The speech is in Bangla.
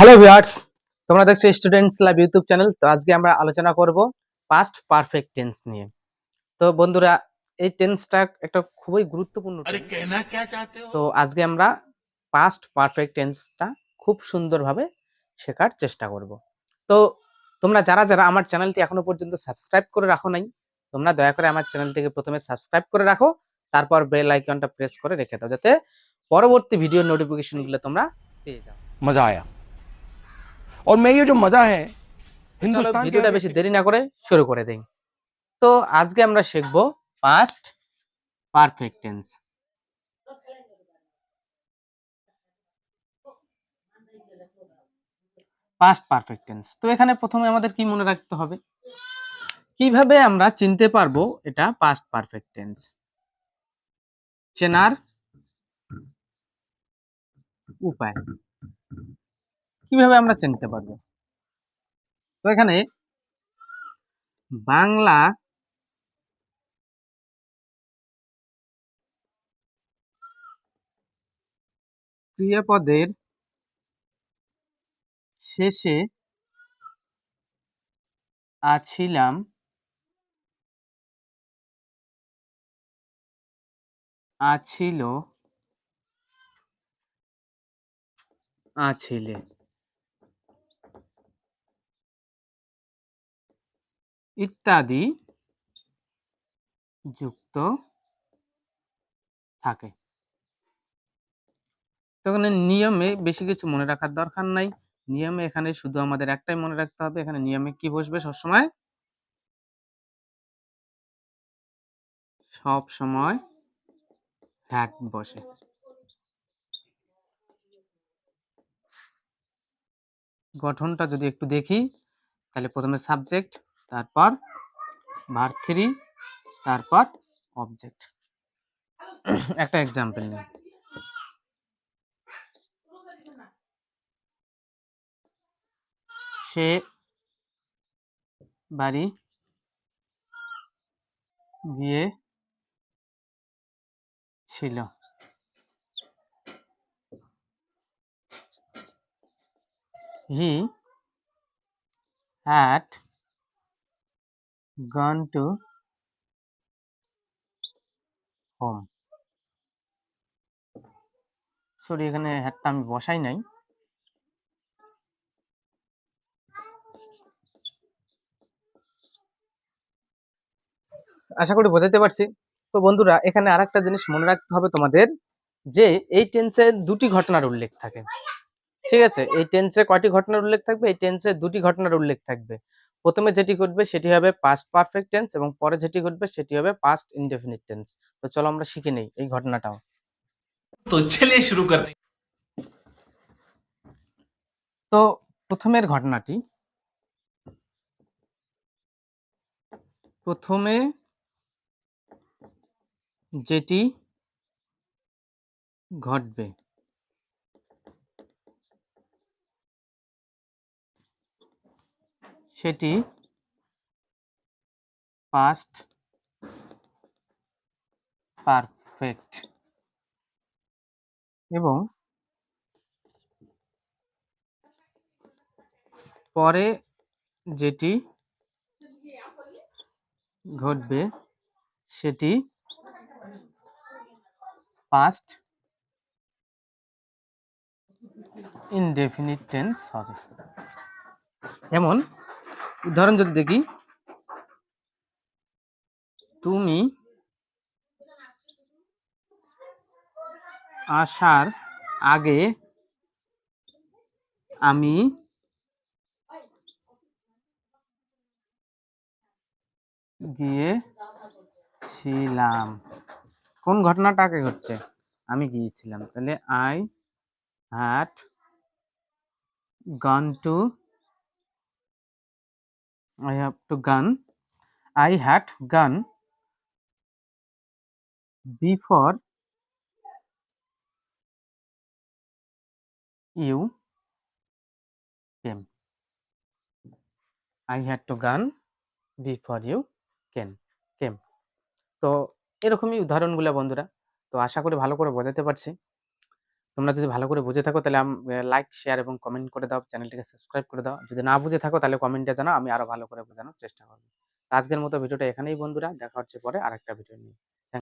হ্যালো ভিউয়ার্স, তোমরা দেখছো স্টুডেন্টস লাইভ ইউটিউব চ্যানেল। তো আজকে আমরা আলোচনা করব পাস্ট পারফেক্ট টেন্স নিয়ে। তো বন্ধুরা, এই টেন্সটা একটা খুবই গুরুত্বপূর্ণ अरे টেন্স। कहना क्या चाहते हो। তো আজকে আমরা পাস্ট পারফেক্ট টেন্সটা খুব সুন্দরভাবে শেখার চেষ্টা করব। তো তোমরা যারা যারা আমার চ্যানেলটি এখনো পর্যন্ত সাবস্ক্রাইব করে রাখো নাই, তোমরা দয়া করে আমার চ্যানেলটিকে প্রথমে সাবস্ক্রাইব করে রাখো, তারপর বেল আইকনটা প্রেস করে রেখে দাও, যাতে পরবর্তী ভিডিও নোটিফিকেশনগুলো তোমরা পেয়ে যাও। मजा आया और मैं ये जो मजा है তো চলো हिंदुस्तान के हर ভিডিওটা বেশি व्यक्ति को দেরি না করে শুরু করে দেই। তো আজকে আমরা শিখব past perfect tense. Past perfect tense, তো এখানে প্রথমে আমাদের কি মনে রাখতে হবে, কিভাবে আমরা চিনতে পারবো এটা পাস্ট পারফেক্ট টেন্স। চেনার উপায় কিভাবে আমরা চিনতে পারবো? তো এখানে বাংলা ক্রিয়াপদের শেষে আছিলাম, আছিল, আছিলে ইত্যাদি যুক্ত থাকে। তো এখানে নিয়মে বেশি কিছু মনে রাখার দরকার নাই। নিয়মে এখানে শুধু আমাদের একটাই মনে রাখতে হবে, এখানে নিয়মে কি বসবে সবসময়? সব সময় হ্যাট বসে। গঠনটা যদি একটু দেখি, তাহলে প্রথমে সাবজেক্ট, তারপর ভার্ব থ্রি, তারপর অবজেক্ট। একটা এক্সাম্পল নিই। সে বাড়ি গিয়েছিল। He had gone two home. Sorry, এখানে হ্যাডটা আমি বসাই নাই। আশা করি বোঝাতে পারছি। তো বন্ধুরা, এখানে আরেকটা জিনিস মনে রাখতে হবে তোমাদের, যে এই টেন্সে দুটি ঘটনার উল্লেখ থাকে। ঠিক আছে, এই টেন্সে কয়টি ঘটনার উল্লেখ থাকবে? এই টেন্সে দুটি ঘটনার উল্লেখ থাকবে। প্রথমে যেটি ঘটবে সেটি হবে পাস্ট পারফেক্ট টেন্স, এবং পরে যেটি ঘটবে সেটি হবে পাস্ট ইনডেফিনিট টেন্স। তো চলো আমরা শিখে নেই এই ঘটনাটাও। तो चलिए शुरू करते हैं। তো প্রথমের ঘটনাটি, প্রথমে যেটি ঘটবে সেটি পাস্ট পারফেক্ট, এবং পরে যেটি ঘটবে সেটি পাস্ট ইনডেফিনিট টেন্স হবে। যেমন উদাহরণ যদি দেখি, তুমি আসার আগে আমি গিয়েছিলাম। কোন ঘটনাটা আগে ঘটছে? আমি গিয়েছিলাম, তাহলে I had gone to, I have to gone, I had gone before you came. I had to gone before you came. তো এরকমই উদাহরণগুলো বন্ধুরা। তো আশা করি ভালো করে বোঝাতে পারছি। তোমরা যদি ভালো করে বুঝে থাকো তাহলে লাইক, শেয়ার এবং কমেন্ট করে দাও, চ্যানেলটিকে সাবস্ক্রাইব করে দাও। যদি না বুঝে থাকো তাহলে কমেন্টে জানাও, আমি আরো ভালো করে বোঝানোর চেষ্টা করব। আজকের মতো ভিডিওটা এখানেই বন্ধুরা, দেখা হচ্ছে পরে আরেকটা ভিডিও নিয়ে।